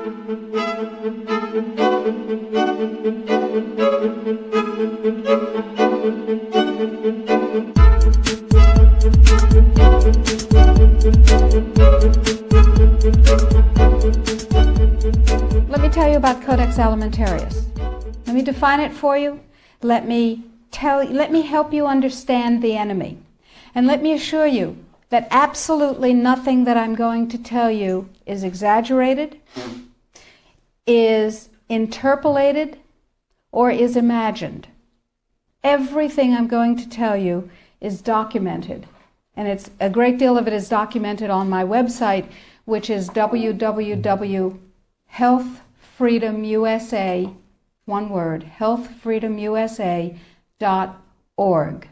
Let me tell you about Codex Alimentarius. Let me define it for you. Let me help you understand the enemy. And let me assure you that absolutely nothing that I'm going to tell you is exaggerated, is interpolated, or is imagined. Everything I'm going to tell you is documented. And a great deal of it is documented on my website, which is www.healthfreedomusa, one word, healthfreedomusa.org.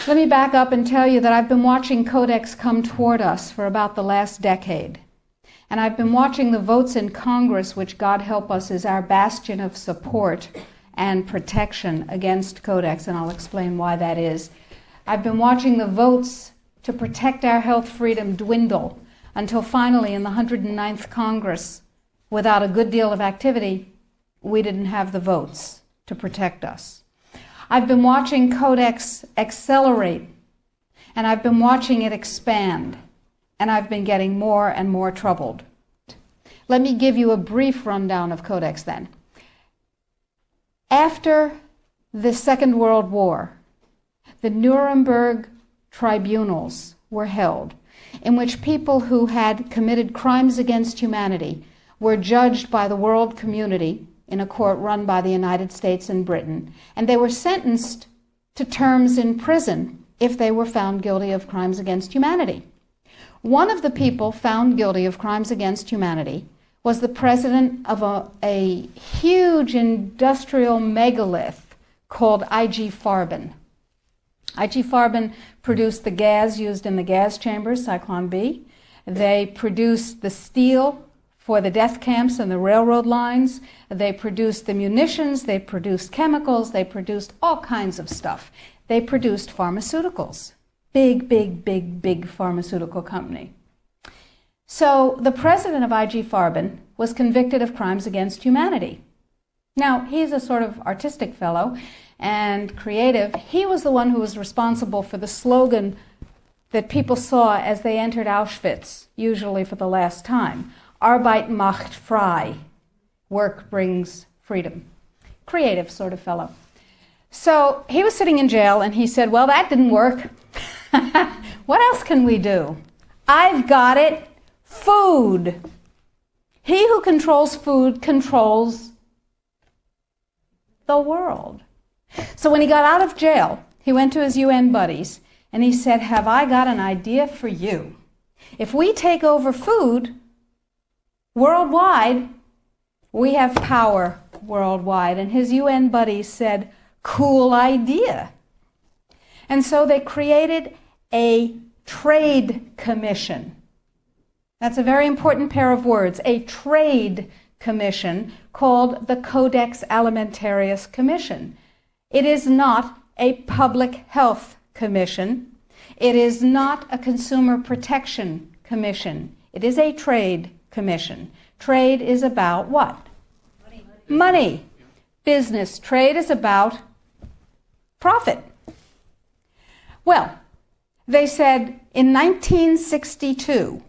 Let me back up and tell you that I've been watching Codex come toward us for about the last decade. And I've been watching the votes in Congress, which, God help us, is our bastion of support and protection against Codex, and I'll explain why that is. I've been watching the votes to protect our health freedom dwindle until finally in the 109th Congress, without a good deal of activity, we didn't have the votes to protect us. I've been watching Codex accelerate, and I've been watching it expand, and I've been getting more and more troubled. Let me give you a brief rundown of Codex then. After the Second World War, the Nuremberg tribunals were held, in which people who had committed crimes against humanity were judged by the world community in a court run by the United States and Britain, and they were sentenced to terms in prison if they were found guilty of crimes against humanity. One of the people found guilty of crimes against humanity was the president of a huge industrial megalith called IG Farben. IG Farben produced the gas used in the gas chambers, Cyclone B. They produced the steel for the death camps and the railroad lines. They produced the munitions. They produced chemicals. They produced all kinds of stuff. They produced pharmaceuticals. Big pharmaceutical company. So the president of IG Farben was convicted of crimes against humanity. Now, he's a sort of artistic fellow and creative. He was the one who was responsible for the slogan that people saw as they entered Auschwitz, usually for the last time. Arbeit macht frei. Work brings freedom. Creative sort of fellow. So he was sitting in jail and he said, well, that didn't work. What else can we do? I've got it. Food. He who controls food controls the world. So when he got out of jail, he went to his UN buddies and he said, have I got an idea for you? If we take over food worldwide, we have power worldwide. And his UN buddies said, cool idea. And so they created a trade commission. That's a very important pair of words, a trade commission called the Codex Alimentarius Commission. It is not a public health commission. It is not a consumer protection commission. It is a trade commission. Trade is about what? Money. Business. Trade is about profit. Well, they said in 1962,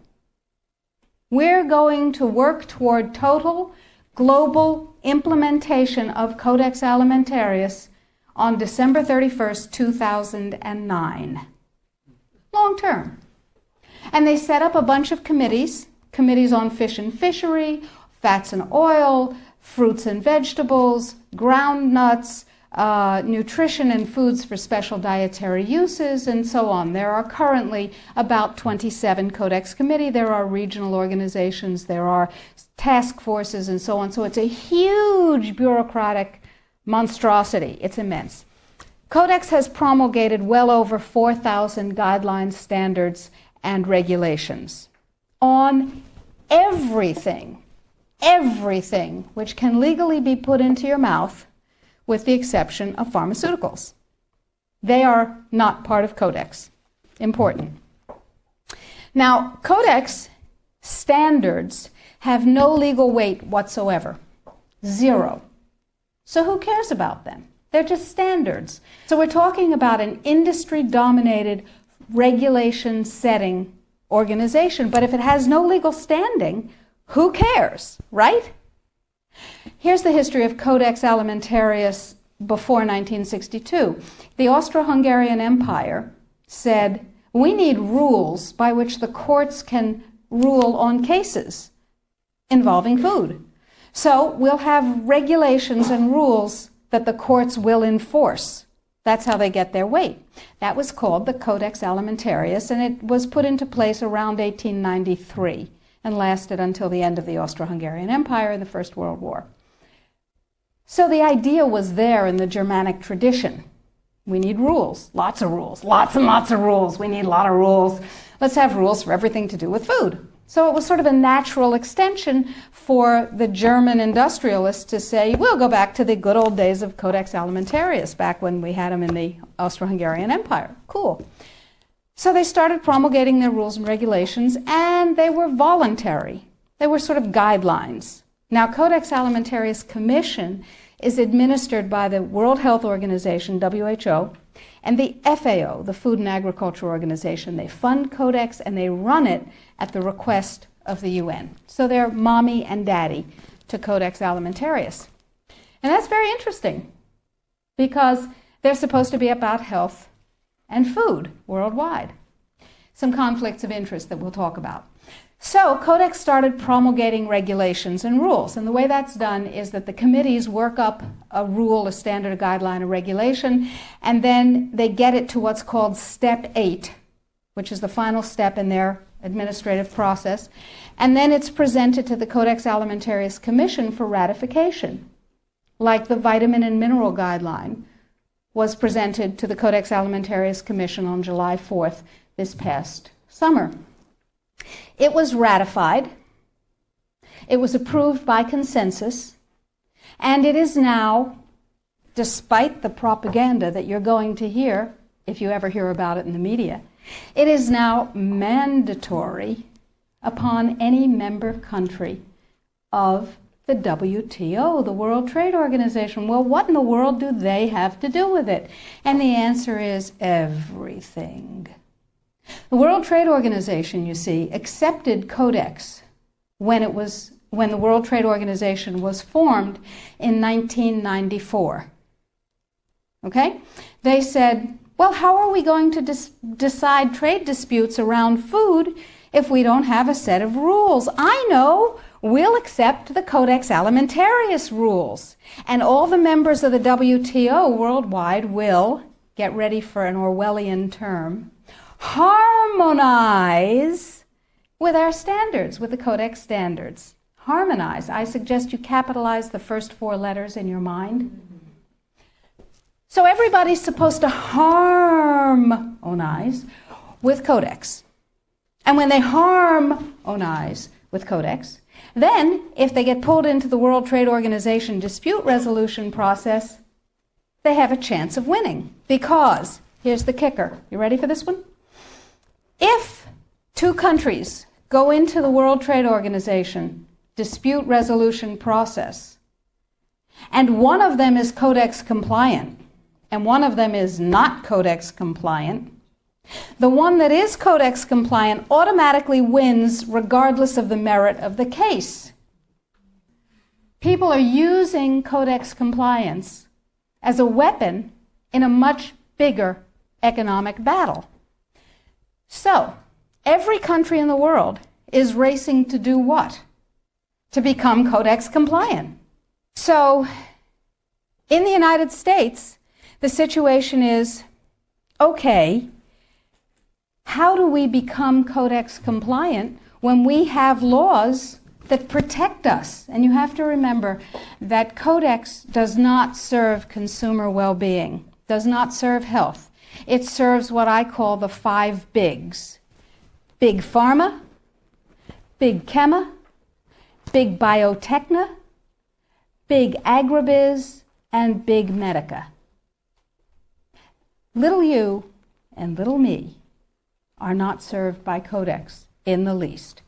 we're going to work toward total global implementation of Codex Alimentarius on December 31st, 2009. Long term. And they set up a bunch of committees on fish and fishery, fats and oil, fruits and vegetables, ground nuts, nutrition and foods for special dietary uses, and so on. There are currently about 27 Codex committee. There are regional organizations. There are task forces and so on. So it's a huge bureaucratic monstrosity. It's immense. Codex has promulgated well over 4,000 guidelines, standards, and regulations on everything which can legally be put into your mouth, with the exception of pharmaceuticals. They are not part of Codex. Important. Now, Codex standards have no legal weight whatsoever. Zero. So who cares about them? They're just standards. So we're talking about an industry-dominated, regulation-setting organization, but if it has no legal standing, who cares, right? Here's the history of Codex Alimentarius before 1962. The Austro-Hungarian Empire said, we need rules by which the courts can rule on cases involving food. So we'll have regulations and rules that the courts will enforce. That's how they get their weight. That was called the Codex Alimentarius, and it was put into place around 1893 and lasted until the end of the Austro-Hungarian Empire in the First World War. So the idea was there in the Germanic tradition. We need rules, lots of rules, lots and lots of rules. We need a lot of rules. Let's have rules for everything to do with food. So it was sort of a natural extension for the German industrialists to say, we'll go back to the good old days of Codex Alimentarius, back when we had them in the Austro-Hungarian Empire. Cool. So they started promulgating their rules and regulations, and they were voluntary. They were sort of guidelines. Now, Codex Alimentarius Commission is administered by the World Health Organization, WHO, and the FAO, the Food and Agriculture Organization. They fund Codex and they run it at the request of the UN. So they're mommy and daddy to Codex Alimentarius. And that's very interesting because they're supposed to be about health and food worldwide. Some conflicts of interest that we'll talk about. So Codex started promulgating regulations and rules, and the way that's done is that the committees work up a rule, a standard, a guideline, a regulation, and then they get it to what's called Step 8, which is the final step in their administrative process, and then it's presented to the Codex Alimentarius Commission for ratification, like the Vitamin and Mineral Guideline was presented to the Codex Alimentarius Commission on July 4th this past summer. It was ratified, it was approved by consensus, and it is now, despite the propaganda that you're going to hear, if you ever hear about it in the media, it is now mandatory upon any member country of the WTO, the World Trade Organization. Well, what in the world do they have to do with it? And the answer is everything. The World Trade Organization, you see, accepted Codex when the World Trade Organization was formed in 1994. Okay? They said, well, how are we going to decide trade disputes around food if we don't have a set of rules? I know. We'll accept the Codex Alimentarius rules. And all the members of the WTO worldwide will, get ready for an Orwellian term, harmonize with our standards, with the Codex standards. Harmonize. I suggest you capitalize the first four letters in your mind. So everybody's supposed to harmonize with Codex. And when they harmonize with Codex, then if they get pulled into the World Trade Organization dispute resolution process, they have a chance of winning. Because, here's the kicker. You ready for this one? If two countries go into the World Trade Organization dispute resolution process, and one of them is Codex compliant, and one of them is not Codex compliant, the one that is Codex compliant automatically wins regardless of the merit of the case. People are using Codex compliance as a weapon in a much bigger economic battle. So, every country in the world is racing to do what? To become Codex compliant. So, in the United States, the situation is, okay, how do we become Codex compliant when we have laws that protect us? And you have to remember that Codex does not serve consumer well-being, does not serve health. It serves what I call the 5 bigs. Big pharma, big chema, big biotechna, big agribiz, and big medica. Little you and little me are not served by Codex in the least.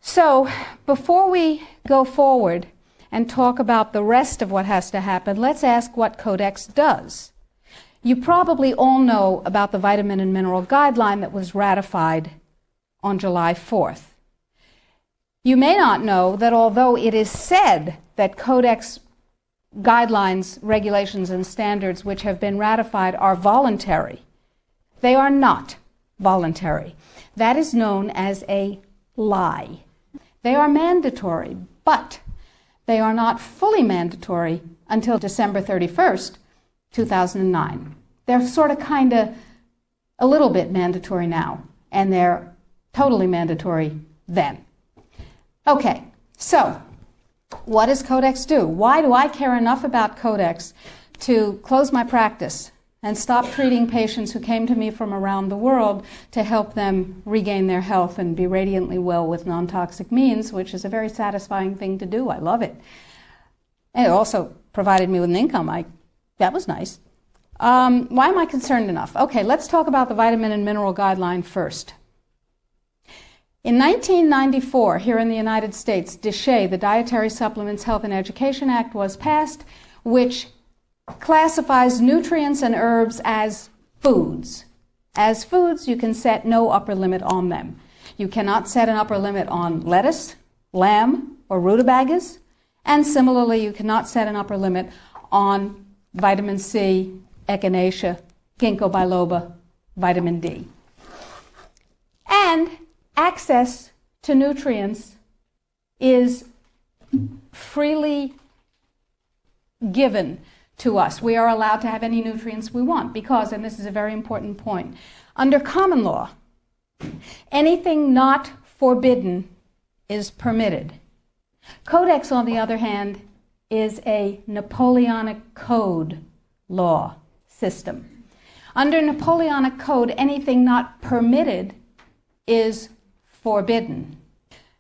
So, before we go forward and talk about the rest of what has to happen, let's ask what Codex does. You probably all know about the vitamin and mineral guideline that was ratified on July 4th. You may not know that although it is said that Codex guidelines, regulations, and standards which have been ratified are voluntary, they are not voluntary. That is known as a lie. They are mandatory, but they are not fully mandatory until December 31st, 2009. They're sort of a little bit mandatory now, and they're totally mandatory then. Okay, so what does Codex do? Why do I care enough about Codex to close my practice and stop treating patients who came to me from around the world to help them regain their health and be radiantly well with non-toxic means, which is a very satisfying thing to do. I love it. And it also provided me with an income. That was nice. Why am I concerned enough? Okay, let's talk about the vitamin and mineral guideline first. In 1994, here in the United States, DSHEA, the Dietary Supplements, Health and Education Act, was passed, which classifies nutrients and herbs as foods. As foods, you can set no upper limit on them. You cannot set an upper limit on lettuce, lamb, or rutabagas, and similarly, you cannot set an upper limit on vitamin C, echinacea, ginkgo biloba, vitamin D. And access to nutrients is freely given to us. We are allowed to have any nutrients we want because, and this is a very important point, under common law, anything not forbidden is permitted. Codex, on the other hand, is a Napoleonic Code law system. Under Napoleonic Code, anything not permitted is forbidden.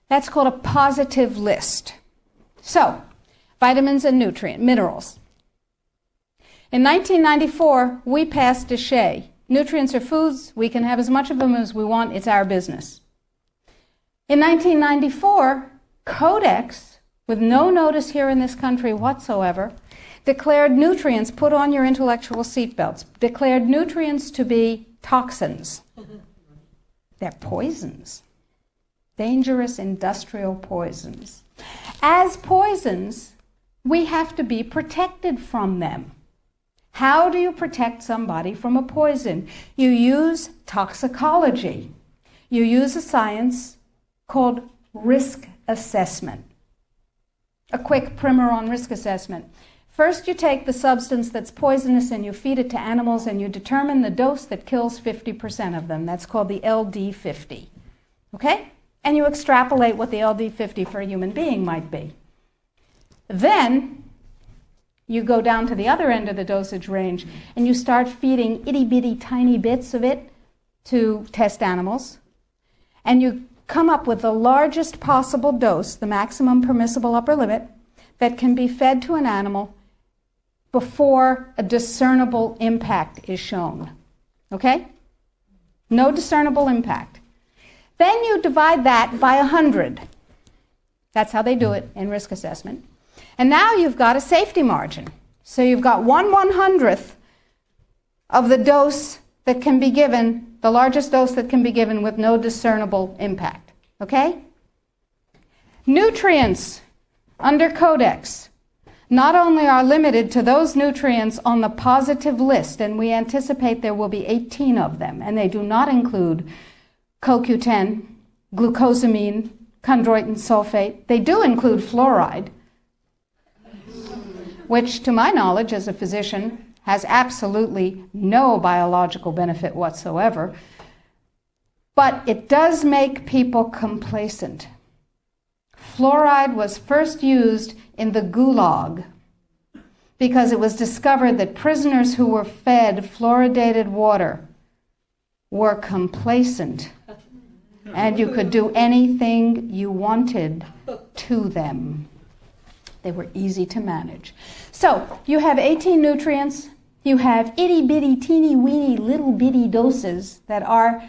That's called a positive list. So, vitamins and minerals. In 1994, we passed DSHEA. Nutrients are foods. We can have as much of them as we want. It's our business. In 1994, Codex, with no notice here in this country whatsoever, declared nutrients, put on your intellectual seatbelts, declared nutrients to be toxins. They're poisons. Dangerous industrial poisons. As poisons, we have to be protected from them. How do you protect somebody from a poison? You use toxicology. You use a science called risk assessment. A quick primer on risk assessment. First, you take the substance that's poisonous and you feed it to animals and you determine the dose that kills 50% of them. That's called the LD50. Okay? And you extrapolate what the LD50 for a human being might be. Then you go down to the other end of the dosage range and you start feeding itty-bitty tiny bits of it to test animals. And you come up with the largest possible dose, the maximum permissible upper limit, that can be fed to an animal before a discernible impact is shown. Okay? No discernible impact. Then you divide that by 100. That's how they do it in risk assessment. And now you've got a safety margin. So you've got 1/100th of the dose that can be given, the largest dose that can be given with no discernible impact. Okay? Nutrients under Codex not only are limited to those nutrients on the positive list, and we anticipate there will be 18 of them, and they do not include CoQ10, glucosamine, chondroitin sulfate. They do include fluoride, which, to my knowledge as a physician, has absolutely no biological benefit whatsoever. But it does make people complacent. Fluoride was first used in the Gulag because it was discovered that prisoners who were fed fluoridated water were complacent and you could do anything you wanted to them. They were easy to manage. So you have 18 nutrients. You have itty-bitty, teeny-weeny, little-bitty doses that are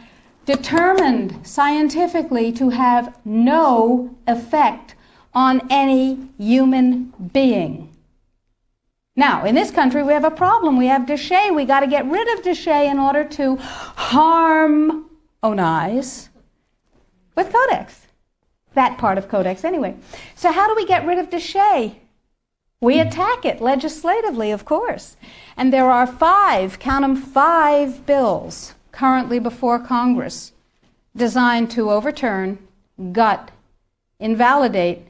determined scientifically to have no effect on any human being. Now, in this country, we have a problem. We have déchets. We got to get rid of déchets in order to harmonize with Codex. That part of Codex, anyway. So how do we get rid of déchets? We attack it legislatively, of course. And there are 5, count them, 5 bills currently before Congress designed to overturn, gut, invalidate,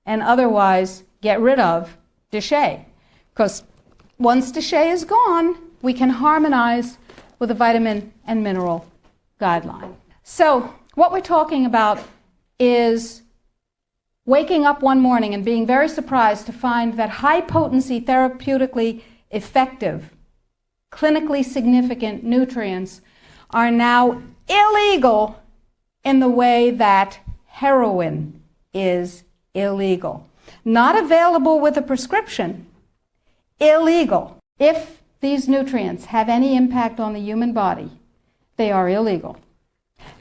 and otherwise get rid of déchet. Because once déchet is gone, we can harmonize with the vitamin and mineral guideline. So what we're talking about is waking up one morning and being very surprised to find that high-potency, therapeutically effective, clinically significant nutrients are now illegal in the way that heroin is illegal. Not available with a prescription, illegal. If these nutrients have any impact on the human body, they are illegal.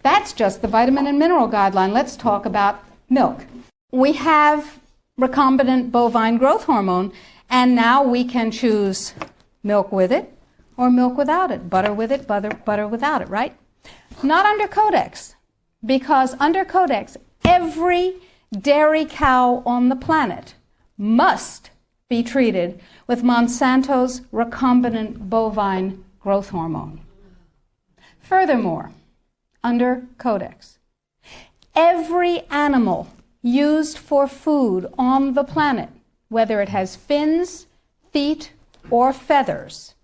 That's just the vitamin and mineral guideline. Let's talk about milk. We have recombinant bovine growth hormone, and now we can choose milk with it or milk without it, butter with it, butter without it, right? Not under Codex, because under Codex, every dairy cow on the planet must be treated with Monsanto's recombinant bovine growth hormone. Furthermore, under Codex, every animal used for food on the planet, whether it has fins, feet, or feathers,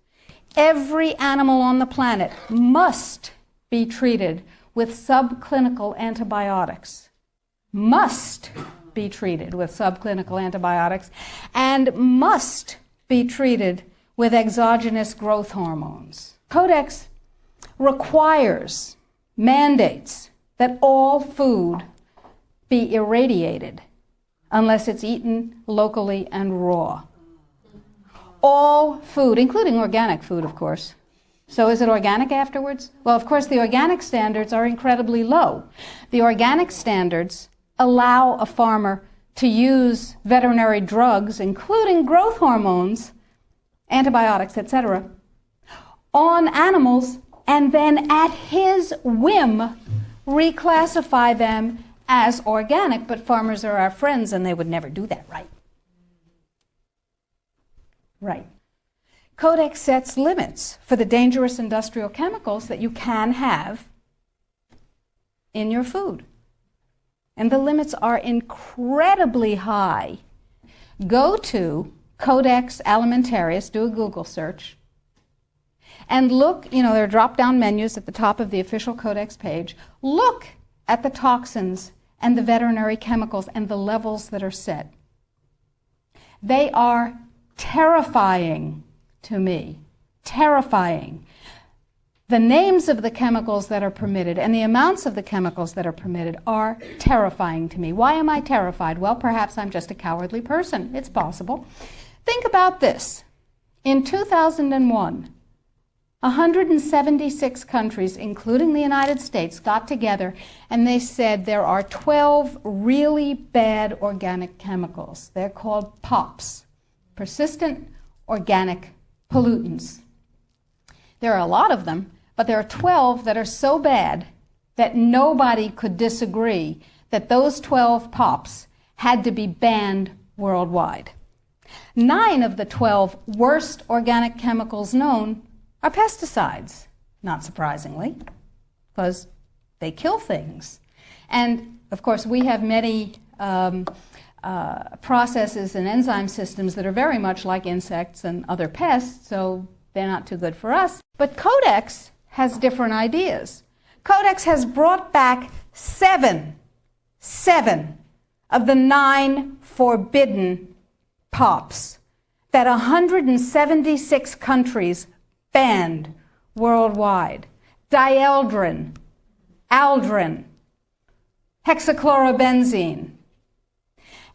every animal on the planet must be treated with subclinical antibiotics. Must be treated with subclinical antibiotics and must be treated with exogenous growth hormones. Codex requires, mandates that all food be irradiated unless it's eaten locally and raw. All food, including organic food, of course. So is it organic afterwards? Well, of course, the organic standards are incredibly low. The organic standards allow a farmer to use veterinary drugs, including growth hormones, antibiotics, etc., on animals, and then at his whim reclassify them as organic, but farmers are our friends and they would never do that, right? Right. Codex sets limits for the dangerous industrial chemicals that you can have in your food. And the limits are incredibly high. Go to Codex Alimentarius, do a Google search, and look, there are drop-down menus at the top of the official Codex page. Look at the toxins and the veterinary chemicals and the levels that are set. They are terrifying to me. Terrifying. The names of the chemicals that are permitted and the amounts of the chemicals that are permitted are terrifying to me. Why am I terrified? Well, perhaps I'm just a cowardly person. It's possible. Think about this. In 2001, 176 countries, including the United States, got together and they said there are 12 really bad organic chemicals. They're called POPs, persistent organic pollutants. There are a lot of them, but there are 12 that are so bad that nobody could disagree that those 12 POPs had to be banned worldwide. 9 of the 12 worst organic chemicals known are pesticides, not surprisingly, because they kill things. And, of course, we have many processes and enzyme systems that are very much like insects and other pests, so they're not too good for us. But Codex has different ideas. Codex has brought back 7 of the 9 forbidden POPs that 176 countries banned worldwide. Dieldrin, aldrin, hexachlorobenzene.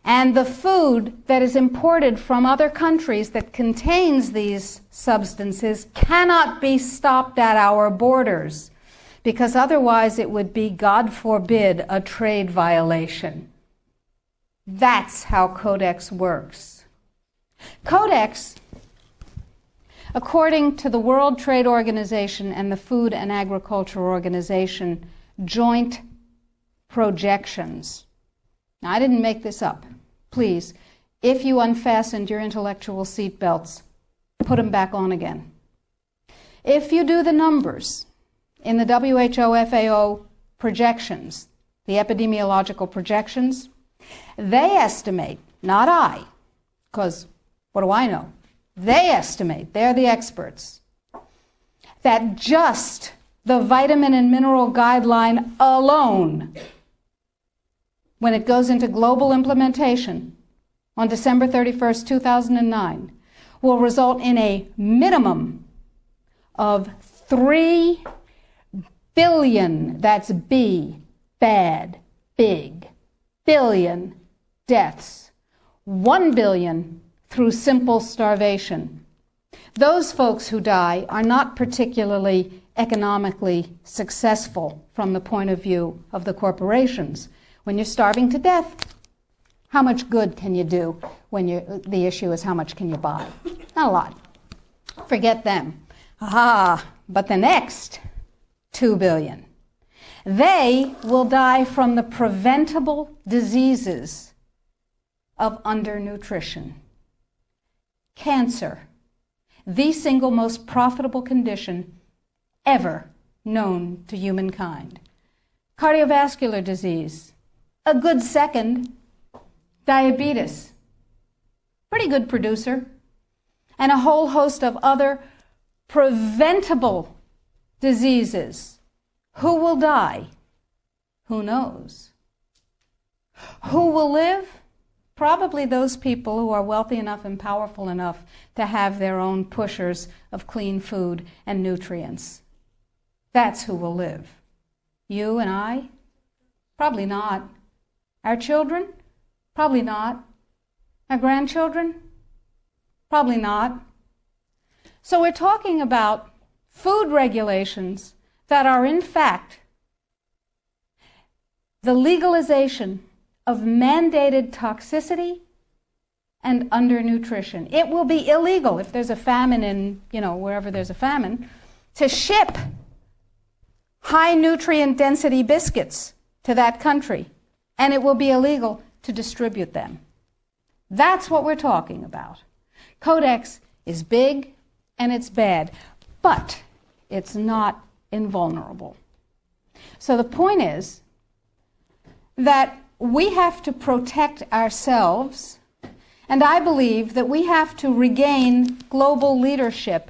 And the food that is imported from other countries that contains these substances cannot be stopped at our borders because otherwise it would be, God forbid, a trade violation. That's how Codex works. Codex, according to the World Trade Organization and the Food and Agriculture Organization joint projections. Now, I didn't make this up. Please, if you unfastened your intellectual seatbelts, put them back on again. If you do the numbers in the WHO-FAO projections, the epidemiological projections, they estimate, not I, because what do I know? They estimate, they're the experts, that just the vitamin and mineral guideline alone, when it goes into global implementation on December 31st, 2009, will result in a minimum of 3 billion, that's B, bad, big, billion deaths. 1 billion through simple starvation. Those folks who die are not particularly economically successful from the point of view of the corporations. When you're starving to death, how much good can you do when the issue is how much can you buy? Not a lot. Forget them. But the next 2 billion, they will die from the preventable diseases of undernutrition. Cancer, the single most profitable condition ever known to humankind. Cardiovascular disease, a good second. Diabetes, pretty good producer. And a whole host of other preventable diseases. Who will die? Who knows? Who will live? Probably those people who are wealthy enough and powerful enough to have their own pushers of clean food and nutrients. That's who will live. You and I? Probably not. Our children? Probably not. Our grandchildren? Probably not. So we're talking about food regulations that are in fact the legalization of mandated toxicity and undernutrition. It will be illegal if there's a famine in, wherever there's a famine, to ship high nutrient density biscuits to that country, and it will be illegal to distribute them. That's what we're talking about. Codex is big and it's bad, but it's not invulnerable. So the point is that we have to protect ourselves, and I believe that we have to regain global leadership,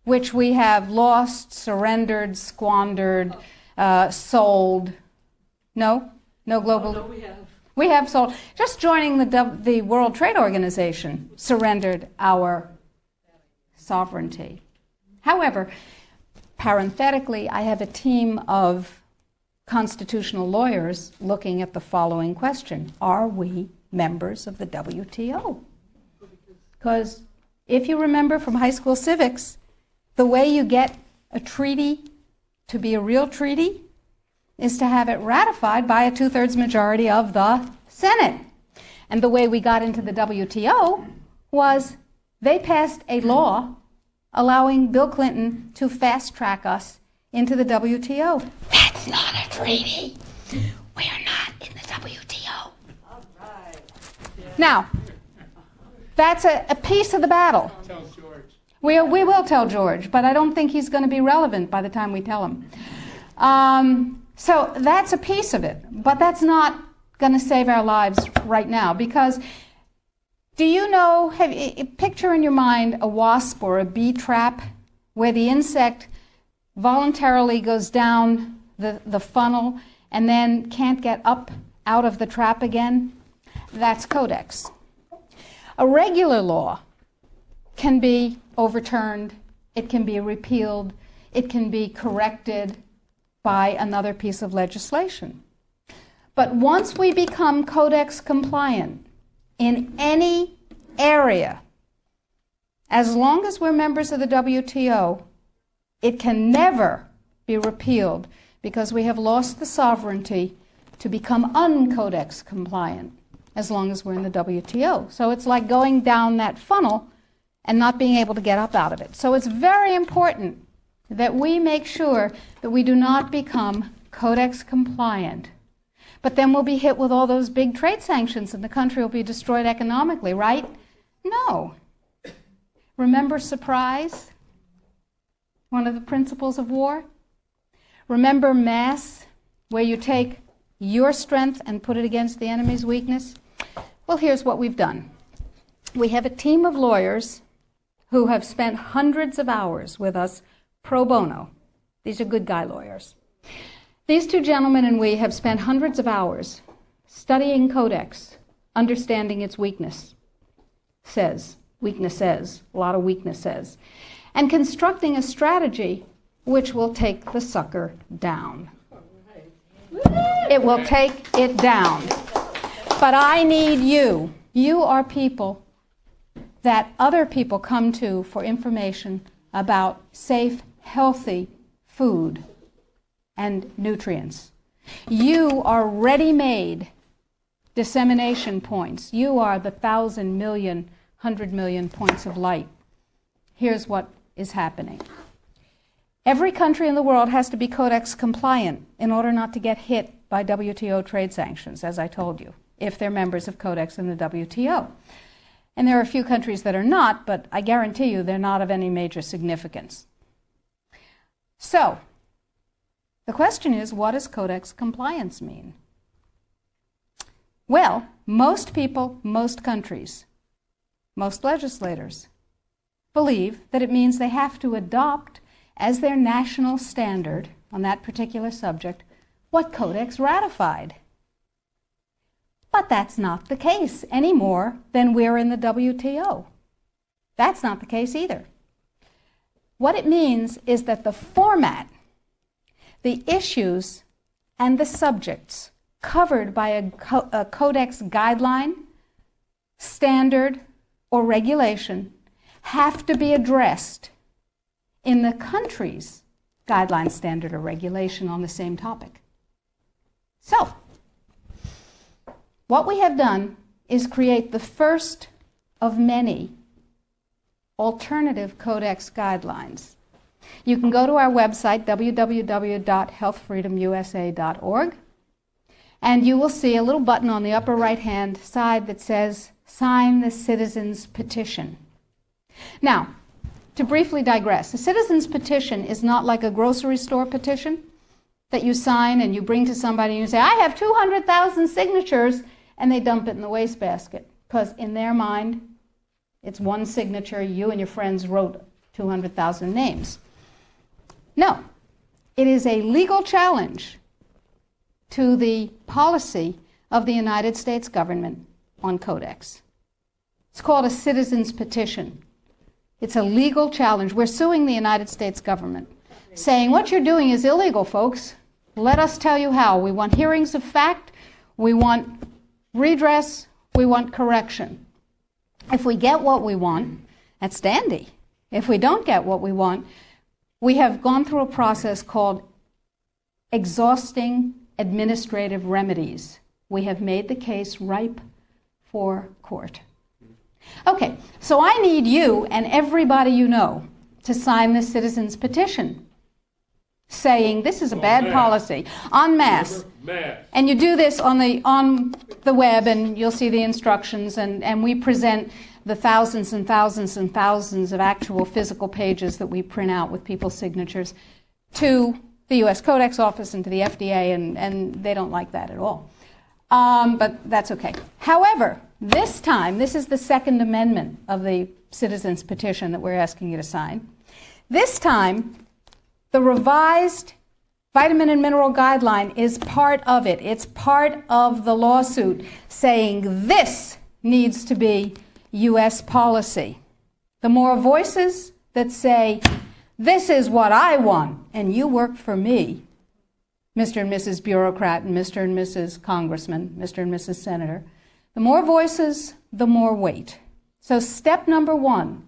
which we have lost, surrendered, squandered, sold. No global. No, we have. We have sold. Just joining the World Trade Organization surrendered our sovereignty. However, parenthetically, I have a team of constitutional lawyers looking at the following question. Are we members of the WTO? Because if you remember from high school civics, the way you get a treaty to be a real treaty is to have it ratified by a 2/3 majority of the Senate. And the way we got into the WTO was they passed a law allowing Bill Clinton to fast-track us into the WTO. That's not a treaty. We are not in the WTO. All right. Yeah. Now, that's a piece of the battle. Tell George. We will tell George, but I don't think he's going to be relevant by the time we tell him. So that's a piece of it, but that's not going to save our lives right now, because do you know, picture in your mind a wasp or a bee trap where the insect voluntarily goes down the funnel and then can't get up out of the trap again? That's Codex. A regular law can be overturned, it can be repealed, it can be corrected by another piece of legislation. But once we become Codex compliant in any area, as long as we're members of the WTO, it can never be repealed because we have lost the sovereignty to become un-Codex compliant as long as we're in the WTO. So it's like going down that funnel and not being able to get up out of it. So it's very important that we make sure that we do not become Codex compliant. But then we'll be hit with all those big trade sanctions and the country will be destroyed economically, right? No. Remember surprise? One of the principles of war? Remember mass, where you take your strength and put it against the enemy's weakness? Well, here's what we've done. We have a team of lawyers who have spent hundreds of hours with us pro bono. These are good guy lawyers. These two gentlemen and we have spent hundreds of hours studying Codex, understanding its weaknesses, a lot of weaknesses, and constructing a strategy which will take the sucker down. It will take it down. But I need you. You are people that other people come to for information about safe, healthy food and nutrients. You are ready-made dissemination points. You are the 1,000 million, 100 million points of light. Here's what is happening. Every country in the world has to be Codex compliant in order not to get hit by WTO trade sanctions, as I told you, if they're members of Codex in the WTO. And there are a few countries that are not, but I guarantee you they're not of any major significance. So, the question is, what does Codex compliance mean? Well, most people, most countries, most legislators believe that it means they have to adopt as their national standard on that particular subject what Codex ratified. But that's not the case any more than we're in the WTO. That's not the case either. What it means is that the format, the issues, and the subjects covered by a Codex guideline, standard, or regulation have to be addressed in the country's guideline, standard, or regulation on the same topic. So, what we have done is create the first of many alternative Codex guidelines. You can go to our website, www.healthfreedomusa.org, and you will see a little button on the upper right-hand side that says, Sign the Citizens Petition. Now, to briefly digress, a citizen's petition is not like a grocery store petition that you sign and you bring to somebody and you say, I have 200,000 signatures, and they dump it in the wastebasket, because in their mind, it's one signature, you and your friends wrote 200,000 names. No, it is a legal challenge to the policy of the United States government on Codex. It's called a citizen's petition. It's a legal challenge. We're suing the United States government, saying what you're doing is illegal, folks. Let us tell you how. We want hearings of fact. We want redress. We want correction. If we get what we want, that's dandy. If we don't get what we want, we have gone through a process called exhausting administrative remedies. We have made the case ripe for court. Okay, so I need you and everybody you know to sign this citizen's petition saying this is a bad policy, en masse. And you do this on the web, and you'll see the instructions, and we present the thousands and thousands and thousands of actual physical pages that we print out with people's signatures to the U.S. Codex Office and to the FDA, and they don't like that at all. But that's okay. However, this time, this is the Second Amendment of the Citizens Petition that we're asking you to sign. This time, the revised Vitamin and Mineral Guideline is part of it. It's part of the lawsuit saying this needs to be U.S. policy. The more voices that say, this is what I want, and you work for me, Mr. and Mrs. Bureaucrat and Mr. and Mrs. Congressman, Mr. and Mrs. Senator, the more voices, the more weight. So step number one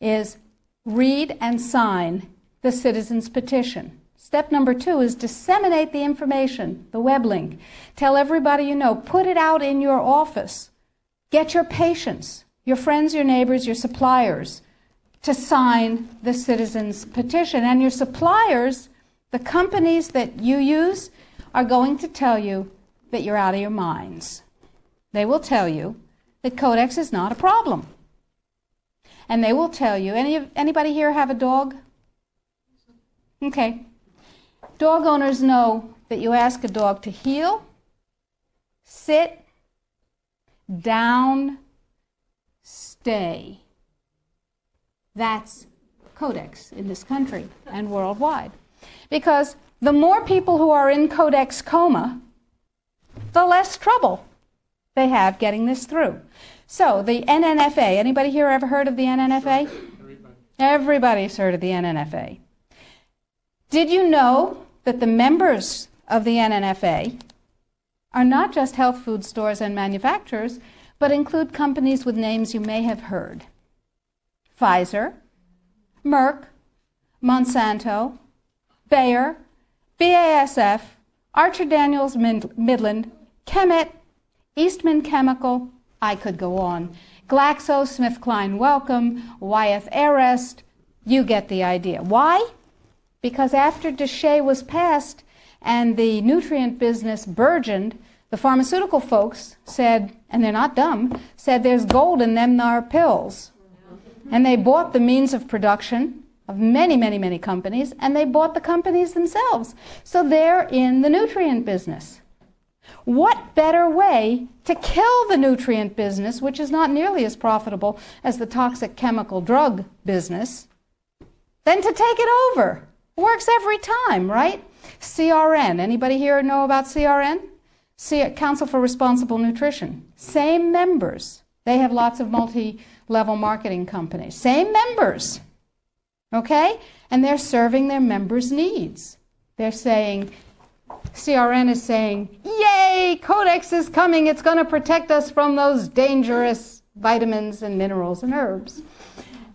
is read and sign the citizen's petition. Step number 2 is disseminate the information, the web link. Tell everybody you know. Put it out in your office. Get your patients, your friends, your neighbors, your suppliers to sign the citizens' petition. And your suppliers, the companies that you use, are going to tell you that you're out of your minds. They will tell you that Codex is not a problem. And they will tell you, anybody here have a dog? Okay. Dog owners know that you ask a dog to heel, sit, down, stay. That's Codex in this country and worldwide. Because the more people who are in Codex coma, the less trouble they have getting this through. So the NNFA, anybody here ever heard of the NNFA? Everybody's heard of the NNFA. Did you know that the members of the NNFA are not just health food stores and manufacturers, but include companies with names you may have heard? Pfizer, Merck, Monsanto, Bayer, BASF, Archer Daniels Midland, Chemet, Eastman Chemical, I could go on, GlaxoSmithKline Wellcome, Wyeth Arrest, you get the idea. Why? Because after DSHEA was passed and the nutrient business burgeoned, the pharmaceutical folks said, and they're not dumb, said there's gold in them thar pills. And they bought the means of production of many, many, many companies, and they bought the companies themselves. So they're in the nutrient business. What better way to kill the nutrient business, which is not nearly as profitable as the toxic chemical drug business, than to take it over? Works every time, right? CRN. Anybody here know about CRN? Council for Responsible Nutrition. Same members. They have lots of multi-level marketing companies. Same members. Okay? And they're serving their members' needs. They're saying, CRN is saying, yay, Codex is coming. It's going to protect us from those dangerous vitamins and minerals and herbs.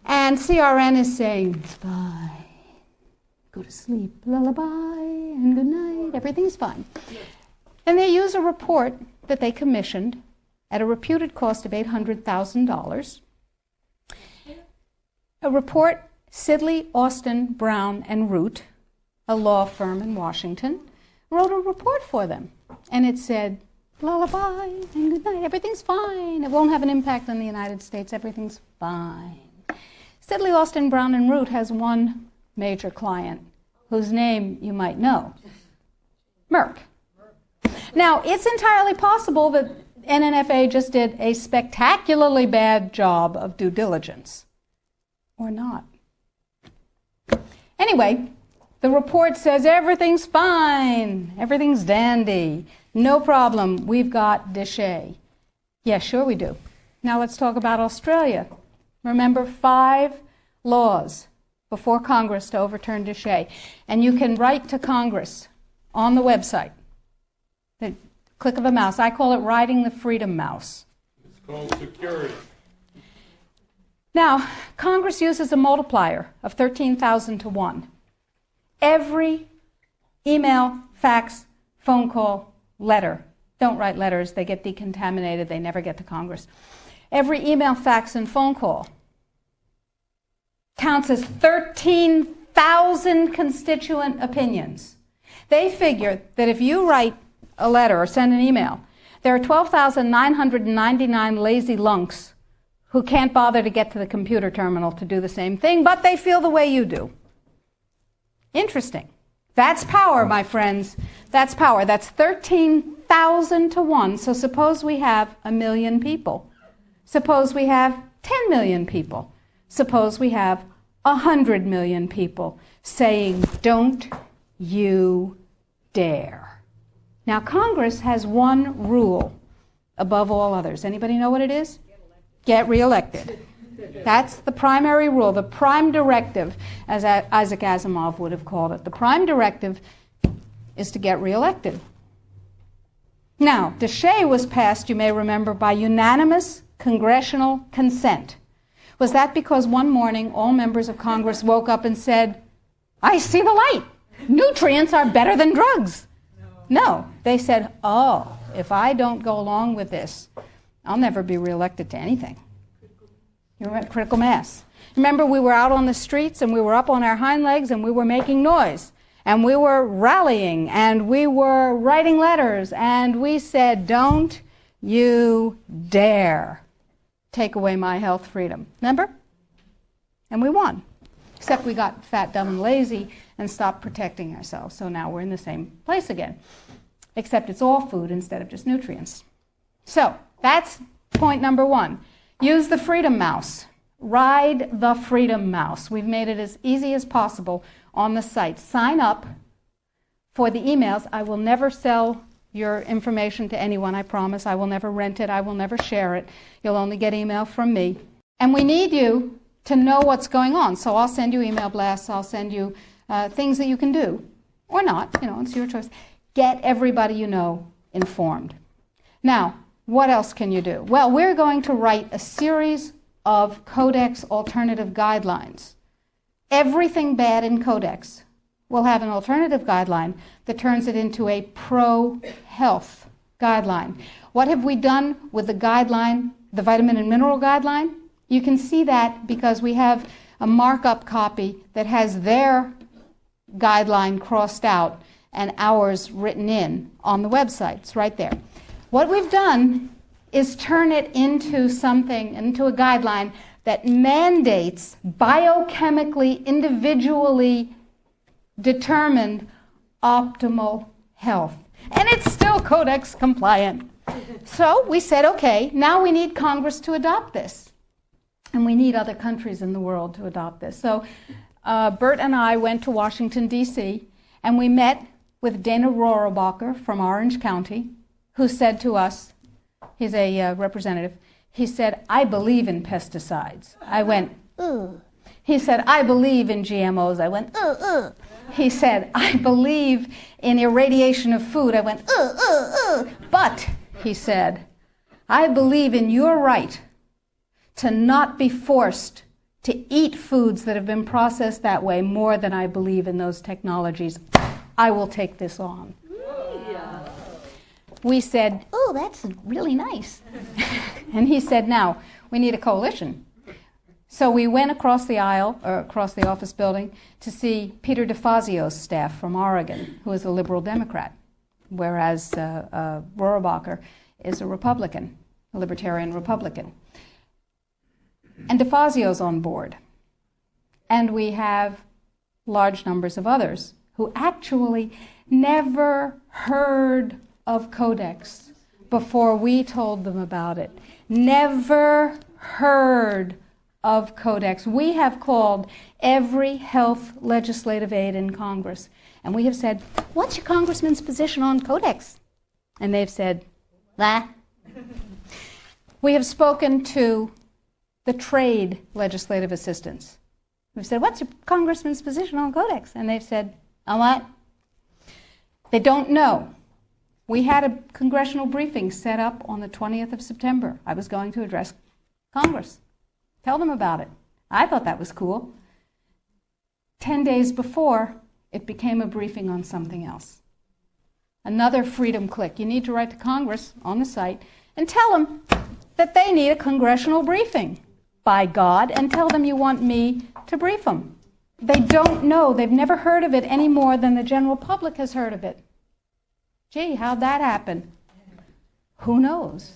And CRN is saying, it's fine. Go to sleep, lullaby, and good night. Everything's fine. And they use a report that they commissioned at a reputed cost of $800,000. A report Sidley, Austin, Brown, and Root, a law firm in Washington, wrote a report for them. And it said, lullaby, and good night. Everything's fine. It won't have an impact on the United States. Everything's fine. Sidley, Austin, Brown, and Root has one major client whose name you might know, Merck. Now, it's entirely possible that NNFA just did a spectacularly bad job of due diligence, or not. Anyway, the report says everything's fine, everything's dandy, no problem, we've got DSHEA. Yeah, sure we do. Now let's talk about Australia. Remember, 5 laws before Congress to overturn DSHEA. And you can write to Congress on the website. The click of a mouse. I call it riding the freedom mouse. It's called security. Now, Congress uses a multiplier of 13,000 to 1. Every email, fax, phone call, letter. Don't write letters. They get decontaminated. They never get to Congress. Every email, fax, and phone call counts as 13,000 constituent opinions. They figure that if you write a letter or send an email, there are 12,999 lazy lunks who can't bother to get to the computer terminal to do the same thing, but they feel the way you do. Interesting. That's power, my friends. That's power. That's 13,000 to 1. So suppose we have 1 million people. Suppose we have 10 million people. Suppose we have 100 million people saying, don't you dare. Now, Congress has one rule above all others. Anybody know what it is? Get reelected. That's the primary rule, the prime directive, as Isaac Asimov would have called it. The prime directive is to get reelected. Now, DSHEA was passed, you may remember, by unanimous congressional consent. Was that because one morning all members of Congress woke up and said, I see the light. nutrients are better than drugs. No. They said, oh, if I don't go along with this, I'll never be reelected to anything. You remember critical mass. Remember, we were out on the streets and we were up on our hind legs and we were making noise. And we were rallying and we were writing letters and we said, don't you dare take away my health freedom. Remember? And we won. Except we got fat, dumb, and lazy and stopped protecting ourselves. So now we're in the same place again. Except it's all food instead of just nutrients. So that's point number one. Use the freedom mouse. Ride the freedom mouse. We've made it as easy as possible on the site. Sign up for the emails. I will never sell your information to anyone, I promise. I will never rent it. I will never share it. You'll only get email from me. And we need you to know what's going on. So I'll send you email blasts. I'll send you things that you can do. Or not. It's your choice. Get everybody you know informed. Now, what else can you do? Well, we're going to write a series of Codex alternative guidelines. Everything bad in Codex will have an alternative guideline that turns it into a pro-health guideline. What have we done with the guideline, the vitamin and mineral guideline? You can see that because we have a markup copy that has their guideline crossed out and ours written in on the website. It's right there. What we've done is turn it into something, into a guideline that mandates biochemically, individually determined optimal health. And it's still Codex compliant. So we said, okay, now we need Congress to adopt this. And we need other countries in the world to adopt this. So Bert and I went to Washington, D.C., and we met with Dana Rohrabacher from Orange County, who said to us, he's a representative, he said, I believe in pesticides. I went, ugh. He said, I believe in GMOs. I went, ugh, ugh. He said, I believe in irradiation of food. I went, ugh, ugh, ugh. But, he said, I believe in your right to not be forced to eat foods that have been processed that way more than I believe in those technologies. I will take this on. We said, oh, that's really nice. And he said, now, we need a coalition. So we went across the aisle, or across the office building, to see Peter DeFazio's staff from Oregon, who is a liberal Democrat, whereas Rohrabacher is a Republican, a libertarian Republican. And DeFazio's on board. And we have large numbers of others who actually never heard of Codex before we told them about it. Never heard of Codex. We have called every health legislative aide in Congress, and we have said, what's your congressman's position on Codex? And they've said, bah. We have spoken to the trade legislative assistants. We've said, what's your congressman's position on Codex? And they've said, on what? They don't know. We had a congressional briefing set up on the 20th of September. I was going to address Congress. Tell them about it. I thought that was cool. 10 days before, it became a briefing on something else. Another freedom click. You need to write to Congress on the site and tell them that they need a congressional briefing, by God, and tell them you want me to brief them. They don't know. They've never heard of it any more than the general public has heard of it. Gee, how'd that happen? Who knows?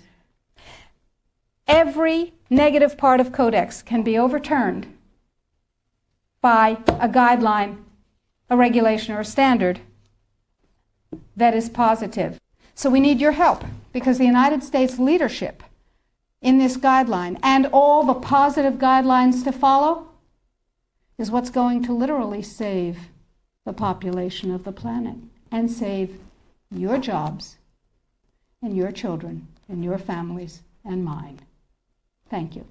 Every negative part of Codex can be overturned by a guideline, a regulation, or a standard that is positive. So we need your help, because the United States leadership in this guideline and all the positive guidelines to follow is what's going to literally save the population of the planet and save your jobs and your children and your families and mine. Thank you.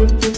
Amen.